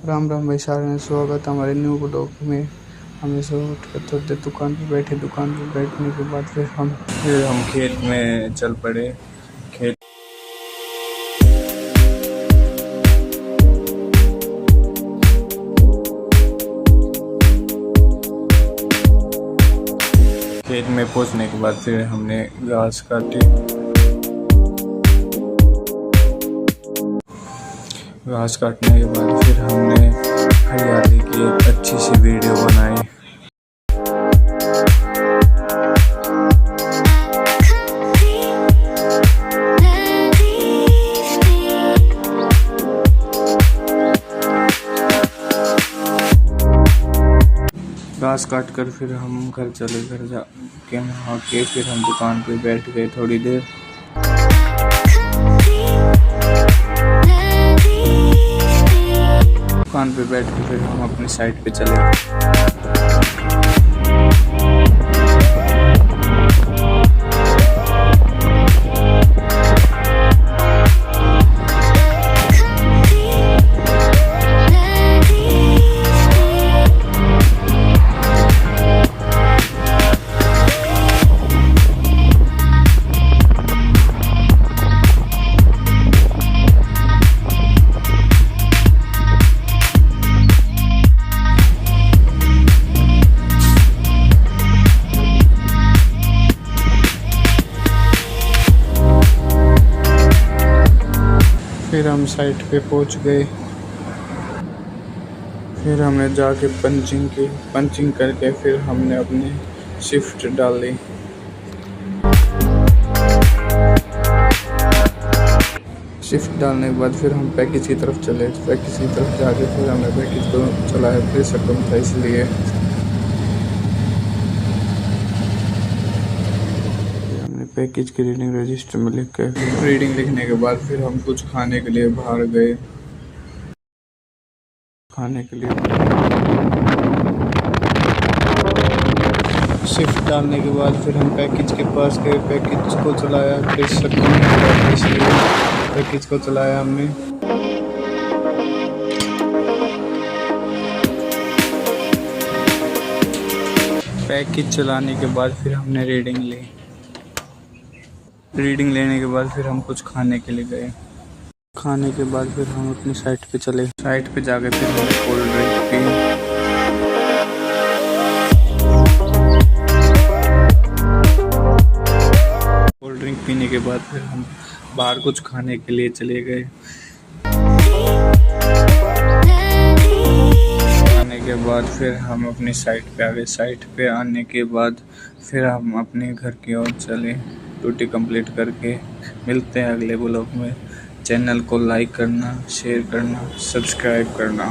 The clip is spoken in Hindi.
राम राम भाई सारे ने स्वागत हमारे न्यू ब्लॉग में। हमें सुबह उठ कर थोड़ी देर दुकान पर बैठने के बाद फिर हम खेत में चल पड़े। खेत में पहुंचने के बाद फिर हमने घास काटी। घास काटने के बाद फिर हमने हरियाली की एक अच्छी सी वीडियो बनाई। घास काट कर फिर हम घर चले। घर जाके नहा के फिर हम दुकान पे बैठ गए थोड़ी देर। दुकान पे बैठ के फिर हम अपनी साइट पे चले। फिर हम साइट पे पहुंच गए। फिर हमने जाके पंचिंग करके फिर हमने अपनी शिफ्ट डाली। शिफ्ट डालने के बाद फिर हम पैकेज की तरफ चले। पैकेज की तरफ जाके फिर हमने पैकेज को चलाया। प्रेशर कम था इसलिए पैकेज की रीडिंग रजिस्टर में लिख के रीडिंग लिखने के बाद फिर हम कुछ खाने के लिए बाहर गए। शिफ्ट डालने के बाद फिर हम पैकेज के पास गए। पैकेज को चलाया। प्रेशर कम था इसलिए पैकेज को चलाया हमने। पैकेज चलाने के बाद फिर हमने रीडिंग ली। रीडिंग लेने के बाद फिर हम कुछ खाने के लिए गए। खाने के बाद फिर हम अपनी साइट पे चले। साइट पे जाके फिर हमने cold drink P. Cold drink पीने के बाद फिर हम बाहर कुछ खाने के लिए चले गए। खाने के बाद फिर हम अपनी साइट पे आ गए। साइट पे आने के बाद फिर हम अपने घर की ओर चले ड्यूटी कंप्लीट करके। मिलते हैं अगले ब्लॉग में। चैनल को लाइक करना, शेयर करना, सब्सक्राइब करना।